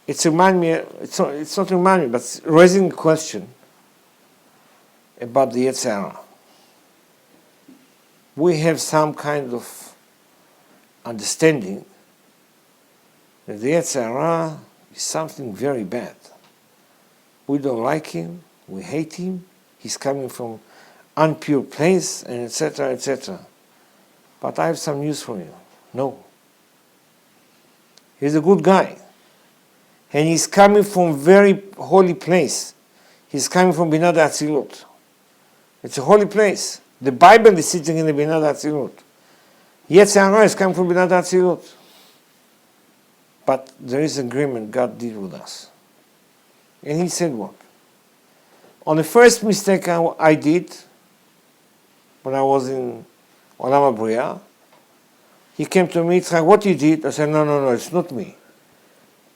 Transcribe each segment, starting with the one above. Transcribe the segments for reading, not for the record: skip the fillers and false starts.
it's not remind me, but it's raising a question about the Yezter Hara. We have some kind of understanding that the Yezter Hara is something very bad. We don't like him, we hate him, he's coming from unpure place, and etc., etc. But I have some news for you. No. He's a good guy. And he's coming from very holy place. He's coming from Binah Atzilut. It's a holy place. The Bible is sitting in the Binah Atzilut. Yezter Hara is coming from Binah Atzilut. But there is agreement God did with us. And he said what? On the first mistake I did, when I was in Olam HaBriah, he came to me, Yitzchak, what you did? I said, no, it's not me.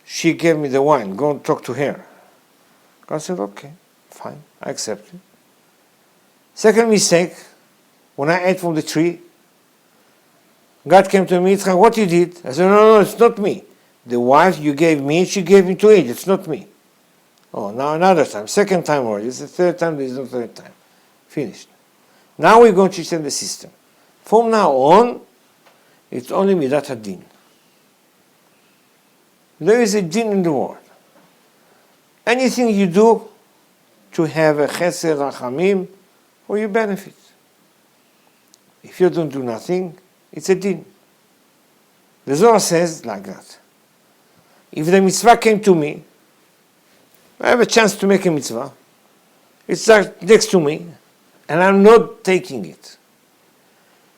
She gave me the wine, go and talk to her. God said, okay, fine, I accept it. Second mistake, when I ate from the tree, God came to me, Yitzchak, what you did? I said, no, it's not me. The wife you gave me, she gave me to eat, it's not me. Oh, now another time, second time already, it's the third time, there is no third time. Finished. Now we're going to change the system. From now on, it's only Midat HaDin. There is a din in the world. Anything you do to have a chesed rachamim, for your benefit. If you don't do nothing, it's a din. The Zohar says like that. If the mitzvah came to me, I have a chance to make a mitzvah. It's next to me, and I'm not taking it.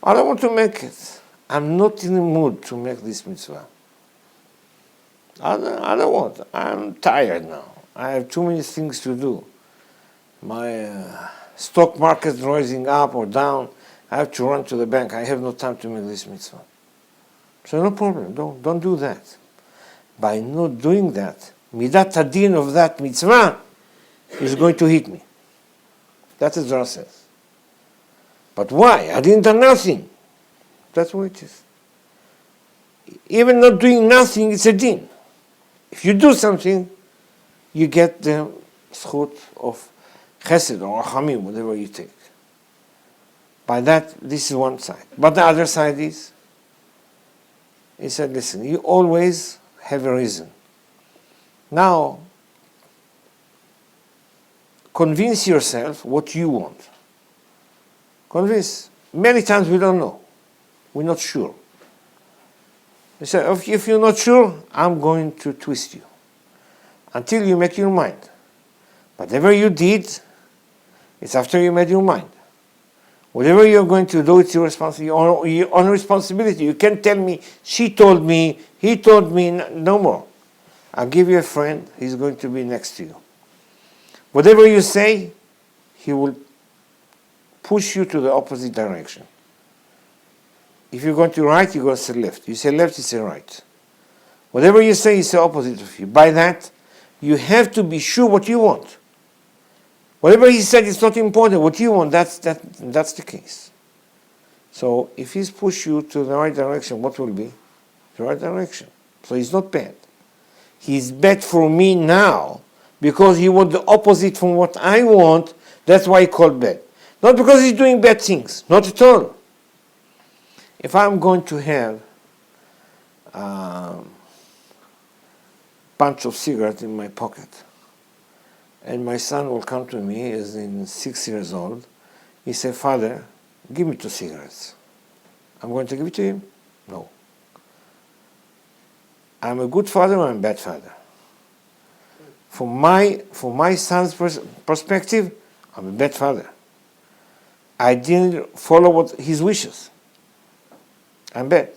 I don't want to make it. I'm not in the mood to make this mitzvah. I don't want. I'm tired now. I have too many things to do. My stock market is rising up or down. I have to run to the bank. I have no time to make this mitzvah. So no problem. Don't do that. By not doing that, Midat HaDin of that mitzvah is going to hit me. That is what it says. But why? I didn't do nothing. That's what it is. Even not doing nothing, it's a din. If you do something, you get the zchut of chesed or rachamim, whatever you take. By that, this is one side. But the other side is, he said, listen, you always have a reason. Now, convince yourself what you want. Convince. Many times we don't know. We're not sure. He said, if you're not sure, I'm going to twist you until you make your mind. Whatever you did, it's after you made your mind. Whatever you're going to do, it's your responsibility, your own responsibility. You can't tell me, she told me, he told me, no more. I'll give you a friend, he's going to be next to you. Whatever you say, he will push you to the opposite direction. If you're going to right, you're going to say left. You say left, you say right. Whatever you say, is the opposite of you. By that, you have to be sure what you want. Whatever he said is not important. What you want, that's the case. So if he's pushed you to the right direction, what will be? The right direction. So he's not bad. He's bad for me now because he wants the opposite from what I want. That's why he called bad. Not because he's doing bad things. Not at all. If I'm going to have a bunch of cigarettes in my pocket, and my son will come to me, he is in 6 years old, he said, Father, give me 2 cigarettes. I'm going to give it to him? No. I'm a good father or I'm a bad father? From my son's perspective, I'm a bad father. I didn't follow his wishes. I'm bad.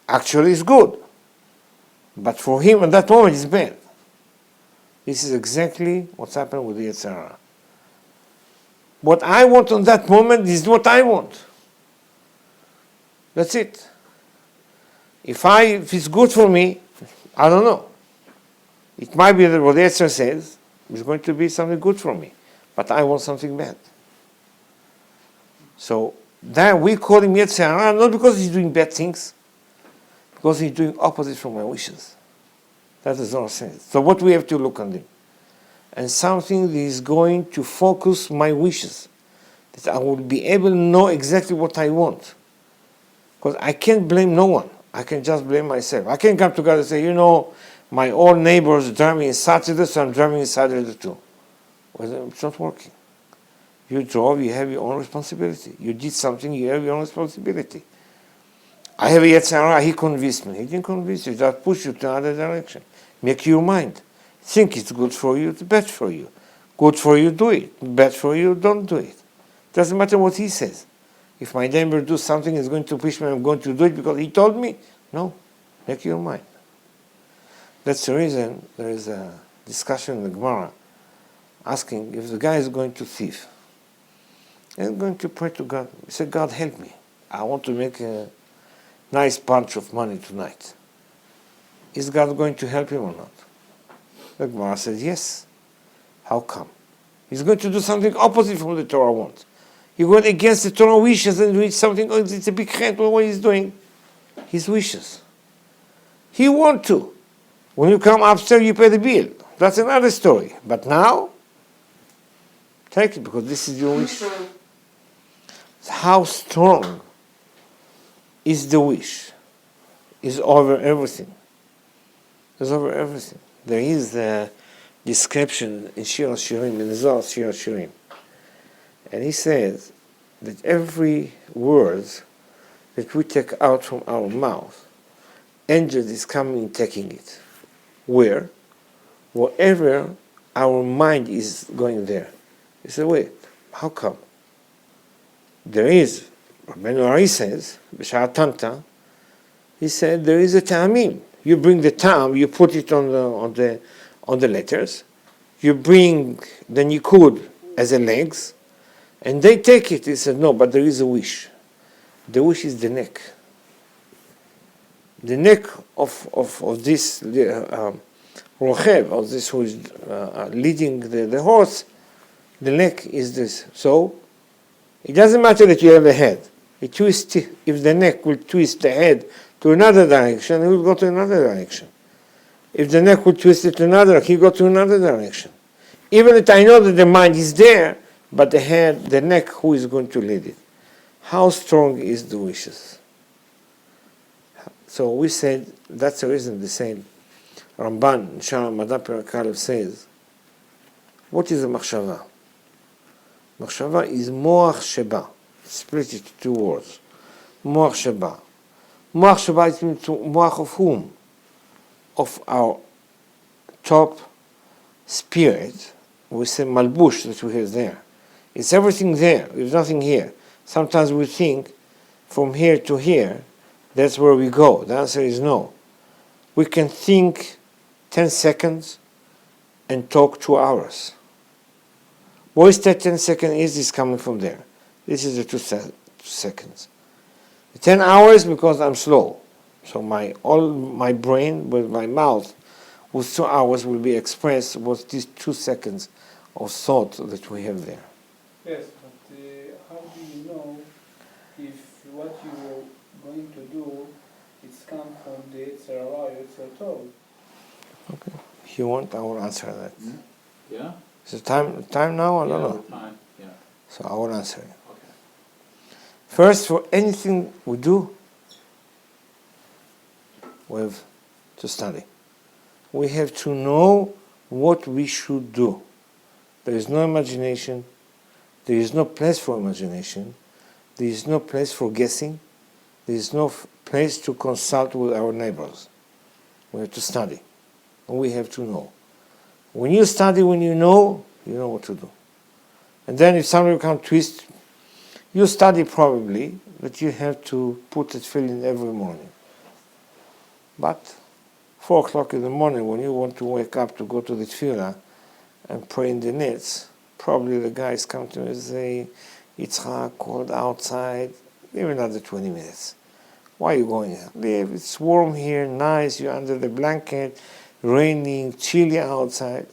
Actually, it's good. But for him at that moment, it's bad. This is exactly what's happened with the Yezter Hara. What I want on that moment is what I want. That's it. If it's good for me, I don't know. It might be that what the Yezter says is going to be something good for me, but I want something bad. So that we call him Yezter Hara not because he's doing bad things, because he's doing opposite from my wishes. That is all says. So what we have to look on him? And something that is going to focus my wishes. That I will be able to know exactly what I want. Because I can't blame no one. I can just blame myself. I can't come to God and say, my old neighbors drive me in Saturday, so I'm driving in Saturday too. Well, it's not working. You drove, you have your own responsibility. You did something, you have your own responsibility. I have a Yezter Hara, he convinced me. He didn't convince you, just push you to another direction. Make your mind. Think it's good for you, it's bad for you. Good for you, do it. Bad for you, don't do it. Doesn't matter what he says. If my neighbor does something, he's going to push me, I'm going to do it because he told me. No, make your mind. That's the reason there is a discussion in the Gemara asking if the guy is going to thief. He's going to pray to God. He said, God, help me. I want to make a nice bunch of money tonight. Is God going to help him or not? The Gemara says, yes. How come? He's going to do something opposite from the Torah wants. He went against the Torah wishes and doing something, it's a big hand what he's doing. His wishes. He wants to. When you come upstairs, you pay the bill. That's another story. But now, take it because this is your wish. How strong is the wish? Is over everything. Is over everything. There is a description in Shir HaShirim, in the Zohar Shir HaShirim. And he says that every word that we take out from our mouth, angel is coming and taking it. Where? Wherever our mind is going there. He said, wait, how come? There is, Rabbeinu Ari says, B'Sha'at Tanta, he said there is a ta'amim. You bring the ta'am, you put it on the letters. You bring the nikud as a legs, and they take it. He said, no, but there is a wish. The wish is the neck. The neck of this rochev, of this who is leading the horse, the neck is this. So, it doesn't matter that you have a head. It twists, if the neck will twist the head to another direction, it will go to another direction. If the neck will twist it to another, he will go to another direction. Even if I know that the mind is there, but the head, the neck, who is going to lead it? How strong is the wishes? So we said, that's the reason they said, Ramban, in Shara Madam Perek Aleph says, what is a machshava? Machshava is moach sheba. Split it to two words. Moach sheba. Moach sheba is moach of whom? Of our top spirit. We say malbush that we have there. It's everything there. There's nothing here. Sometimes we think from here to here, that's where we go. The answer is no. We can think 10 seconds and talk 2 hours. What is that 10 seconds is coming from there. This is the 2 seconds. The 10 hours because I'm slow. So all my brain with my mouth with 2 hours will be expressed with these 2 seconds of thought that we have there. Yes, but how do you know if what you're going to do it's come from the Yezter Hara or Yezter Tov? Okay. If you want, I will answer that. Mm-hmm. Yeah? Is it time now? I don't know. Time. Yeah. So I will answer you. Okay. First, for anything we do, we have to study. We have to know what we should do. There is no imagination. There is no place for imagination. There is no place for guessing. There is no place to consult with our neighbors. We have to study. And we have to know. When you study, when you know what to do. And then if somebody can twist, you study probably, but you have to put a tefillin every morning. But 4 o'clock in the morning, when you want to wake up to go to the tefillah and pray in the nets, probably the guys come to me and say, Yitzchak, cold outside, give another 20 minutes. Why are you going? Leave, it's warm here, nice, you're under the blanket, raining, chilly outside.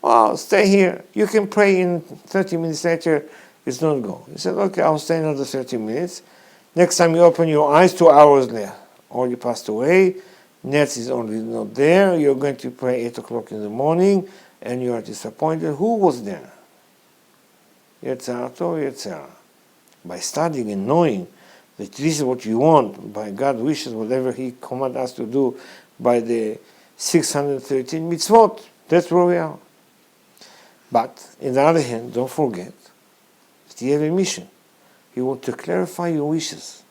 Well, stay here. You can pray in 30 minutes later, it's not go. He said, okay, I'll stay another 30 minutes. Next time you open your eyes, 2 hours later. Or you passed away, Netz is only not there. You're going to pray 8 o'clock in the morning, and you are disappointed. Who was there? Yezter Hara, Yezter Hara. By studying and knowing that this is what you want, by God wishes, whatever He commands us to do, by the 613 mitzvot, that's where we are. But, on the other hand, don't forget that you have a mission. You want to clarify your wishes.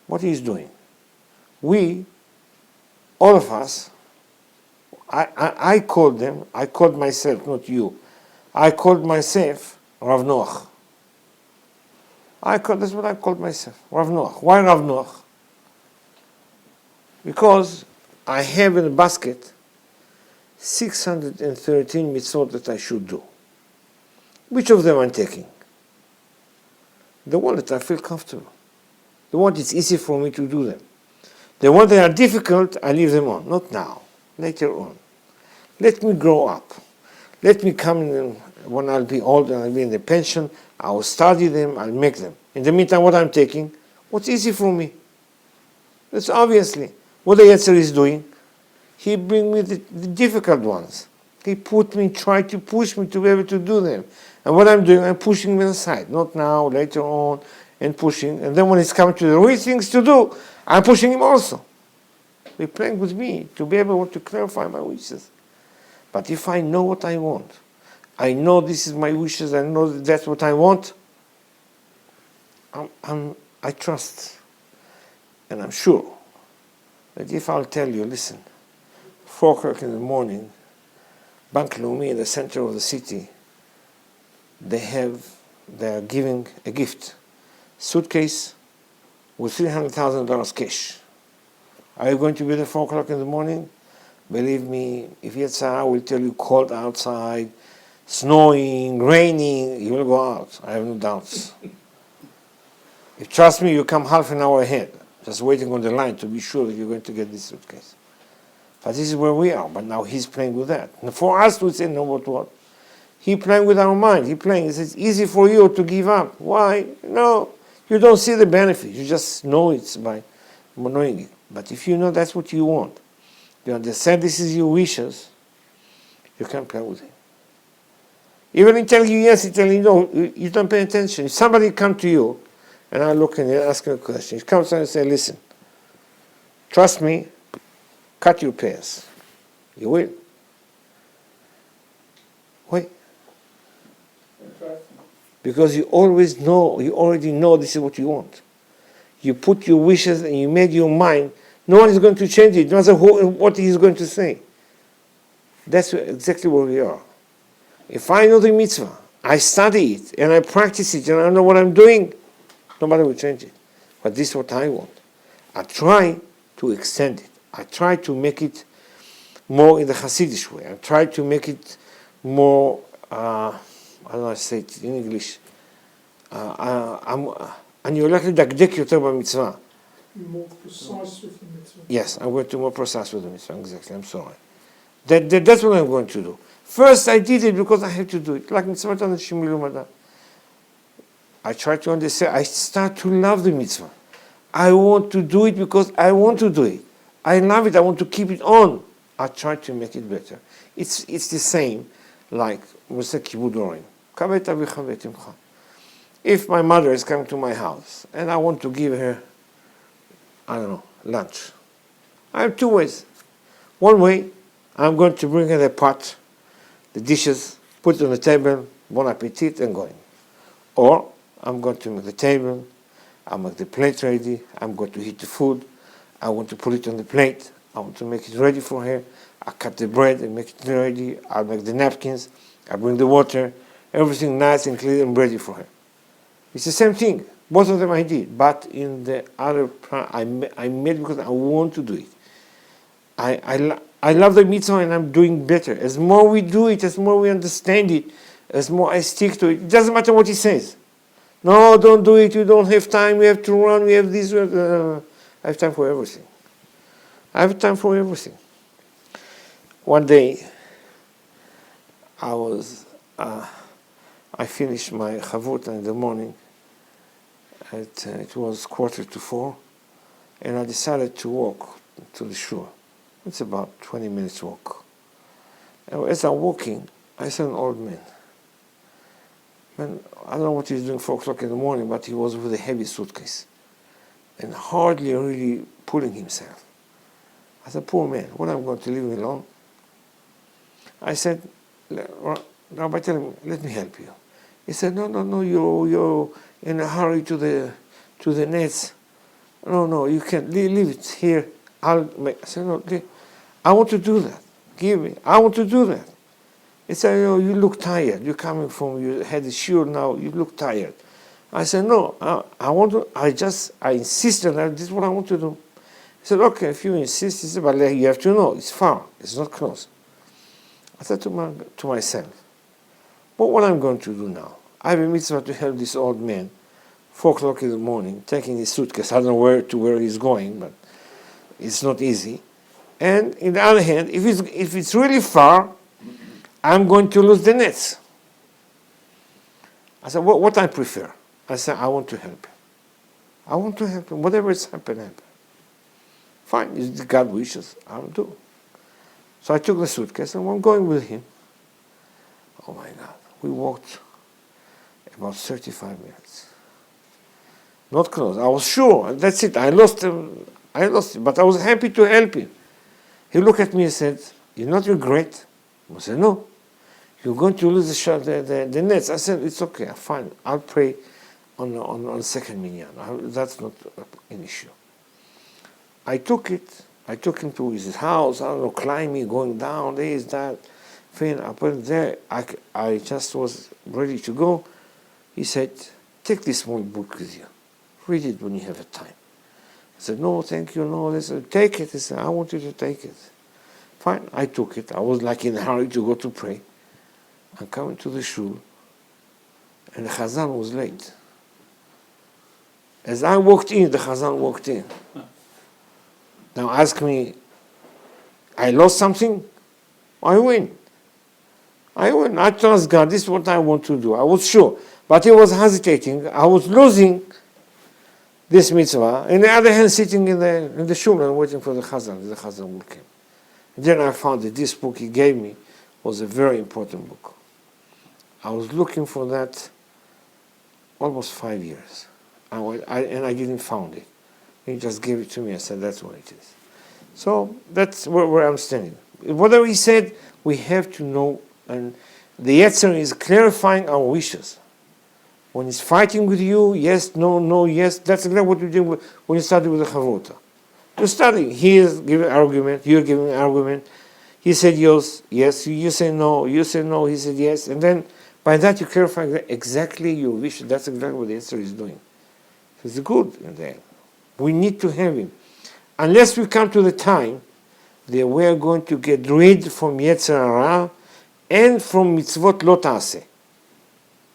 What He is doing. We, all of us, I called them, I called myself, not you. I called myself Rav Noach. That's what I called myself, Rav Noach. Why Rav Noach? Because I have in a basket 613 mitzvot that I should do. Which of them I'm taking? The one that I feel comfortable. The one that's easy for me to do them. The ones that are difficult, I leave them on. Not now, later on. Let me grow up. Let me come in, when I'll be old and I'll be in the pension, I'll study them, I'll make them. In the meantime, what I'm taking, what's easy for me? That's obviously what the Yetzer is doing. He brings me the difficult ones. He tried to push me to be able to do them. And what I'm doing, I'm pushing them aside. Not now, later on, and pushing. And then when it's come to the real things to do, I'm pushing him also. He's playing with me to be able to clarify my wishes. But if I know what I want, I know this is my wishes, I know that that's what I want, I trust. And I'm sure that if I'll tell you, listen, 4 o'clock in the morning, Bank Leumi in the center of the city, they are giving a gift, suitcase with $300,000 cash. Are you going to be there 4 o'clock in the morning? Believe me, if Yezter Hara will tell you cold outside, snowing, raining, you will go out. I have no doubts. If trust me, you come half an hour ahead, just waiting on the line to be sure that you're going to get this suitcase. But this is where we are. But now he's playing with that. And for us to say, no, what? He playing with our mind. He says, it's easy for you to give up. Why? No, you don't see the benefit. You just know it's by knowing it. But if you know that's what you want, you understand this is your wishes, you can play with it. Even in telling you yes, he telling you no, you don't pay attention. If somebody come to you, and I look and ask him a question, he comes and say, listen, trust me, cut your pants. You will. Why? Because you already know this is what you want. You put your wishes and you made your mind. No one is going to change it, no matter what he is going to say. That's exactly where we are. If I know the mitzvah, I study it, and I practice it, and I know what I'm doing, nobody will change it. But this is what I want. I try to extend it. I try to make it more in the Hasidic way. I try to make it more, how do I say it in English? אני הולך לדקדק יותר במצווה. More precise with the mitzvah. Yes, I'm going to be more precise with the mitzvah, exactly, I'm sorry. That's what I'm going to do. First I did it because I have to do it. Like mitzvah aנשים מלומדה. I try to understand, I start to love the mitzvah. I want to do it because I want to do it. I love it, I want to keep it on. I try to make it better. It's the same like Musa Kibud Orim. Kavet avicha vetimcha. If my mother is coming to my house and I want to give her, I don't know, lunch, I have two ways. One way, I'm going to bring her the pot, the dishes, put it on the table, bon appetit, and going. Or I'm going to make the table, I'll make the plate ready, I'm going to heat the food, I want to put it on the plate, I want to make it ready for her, I cut the bread and make it ready, I'll make the napkins, I bring the water, everything nice and clean and ready for her. It's the same thing. Both of them I did, but in the other part, I made it because I want to do it. I love the mitzvah and I'm doing better. As more we do it, as more we understand it, as more I stick to it. It doesn't matter what he says. No, don't do it, you don't have time, we have to run, we have this. I have time for everything. I have time for everything. One day, I finished my chavut in the morning. It was 3:45, and I decided to walk to the shul. It's about 20 minutes walk. And as I'm walking, I saw an old man. Man, I don't know what he was doing 4 o'clock in the morning, but he was with a heavy suitcase and hardly really pulling himself. I said, poor man, what am I going to leave him alone? I said, Rabbi, tell him, let me help you. He said, no, you're in a hurry to the nets. No, you can't, leave it here. I said, no, I want to do that. Give me, I want to do that. He said, you look tired. You're coming from, you had a shiur now, you look tired. I said, no, I insisted that this is what I want to do. He said, okay, if you insist, he said, but you have to know, it's far, it's not close. I said to myself, but what I'm going to do now? I have a mitzvah to help this old man, 4 o'clock in the morning, taking his suitcase. I don't know where he's going, but it's not easy. And on the other hand, if it's really far, I'm going to lose the nets. I said, what I prefer? I said, I want to help him. I want to help him. Whatever is happen. Fine, if God wishes, I'll do. So I took the suitcase and I'm going with him. Oh my God. We walked about 35 minutes. Not close. I was sure. That's it. I lost him. But I was happy to help him. He looked at me and said, you not regret? I said, no. You're going to lose the nets. I said, it's okay. Fine. I'll pray on second minyan. That's not an issue. I took him to his house. I don't know, climbing, going down, this, that. Fine. I put it there. I just was ready to go. He said, take this small book with you. Read it when you have a time. I said, no, thank you, no. They said, take it. He said, I want you to take it. Fine, I took it. I was like in a hurry to go to pray. I'm coming to the shul, and the Chazan was late. As I walked in, the Chazan walked in. Now ask me, I lost something? I win. I trust God, this is what I want to do. I was sure. But he was hesitating. I was losing this mitzvah. On the other hand, sitting in the shul and waiting for the Chazan. The Chazan will come. Then I found that this book he gave me was a very important book. I was looking for that almost 5 years. And I didn't find it. He just gave it to me. I said, that's what it is. So that's where I'm standing. Whatever he said, we have to know. And the Yetzer is clarifying our wishes. When he's fighting with you, yes, no, yes, that's exactly what you do when you study with the Chavruta. You're studying. He is giving an argument, you're giving an argument. He said yes, you say no, he said yes. And then by that you clarify exactly your wish. That's exactly what the Yetzer is doing. It's good in there. We need to have him. Unless we come to the time that we are going to get rid from Yezter Hara and from mitzvot lo ta'aseh.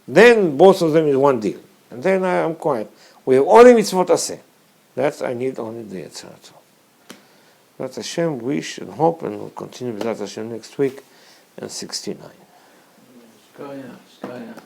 Then both of them is one deal. And then I'm quiet. We have only mitzvot aseh. That's I need only the Yetzer Hara. That's Hashem wish and hope, and we'll continue with that Hashem next week and 69. Skaya.